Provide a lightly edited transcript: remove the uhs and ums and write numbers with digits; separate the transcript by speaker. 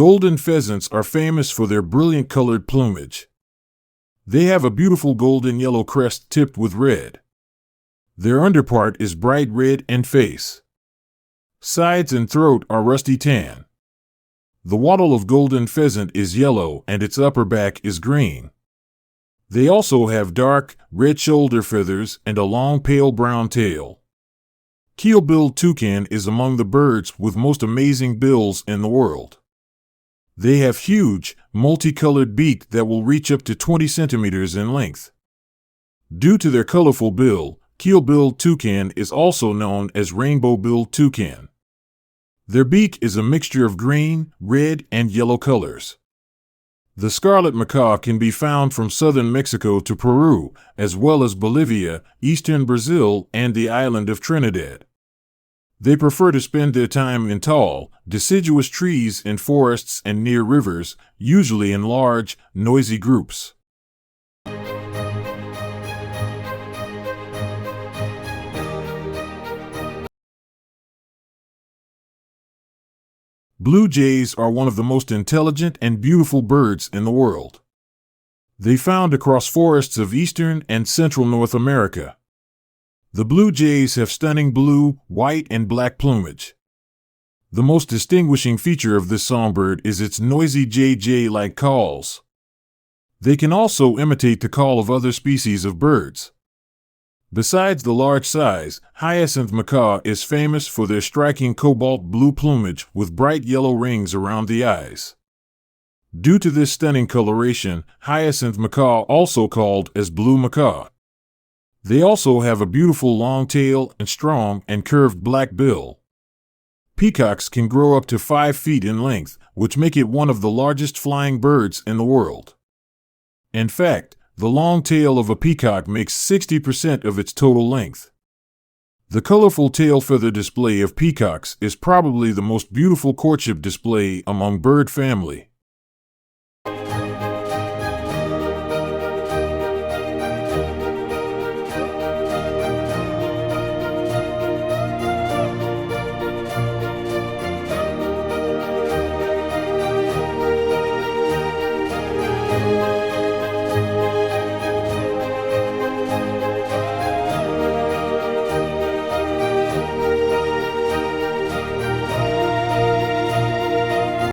Speaker 1: Golden pheasants are famous for their brilliant colored plumage. They have a beautiful golden yellow crest tipped with red. Their underpart is bright red and face. Sides and throat are rusty tan. The wattle of golden pheasant is yellow and its upper back is green. They also have dark, red shoulder feathers and a long pale brown tail. Keel-billed toucan is among the birds with most amazing bills in the world. They have huge, multicolored beak that will reach up to 20 centimeters in length. Due to their colorful bill, keel-billed toucan is also known as rainbow-billed toucan. Their beak is a mixture of green, red, and yellow colors. The scarlet macaw can be found from southern Mexico to Peru, as well as Bolivia, eastern Brazil, and the island of Trinidad. They prefer to spend their time in tall, deciduous trees in forests and near rivers, usually in large, noisy groups. Blue jays are one of the most intelligent and beautiful birds in the world. They found across forests of eastern and central North America. The blue jays have stunning blue, white, and black plumage. The most distinguishing feature of this songbird is its noisy JJ-like calls. They can also imitate the call of other species of birds. Besides the large size, hyacinth macaw is famous for their striking cobalt blue plumage with bright yellow rings around the eyes. Due to this stunning coloration, hyacinth macaw also called as blue macaw. They also have a beautiful long tail and strong and curved black bill. Peacocks can grow up to 5 feet in length, which make it one of the largest flying birds in the world. In fact, the long tail of a peacock makes 60% of its total length. The colorful tail feather display of peacocks is probably the most beautiful courtship display among bird family.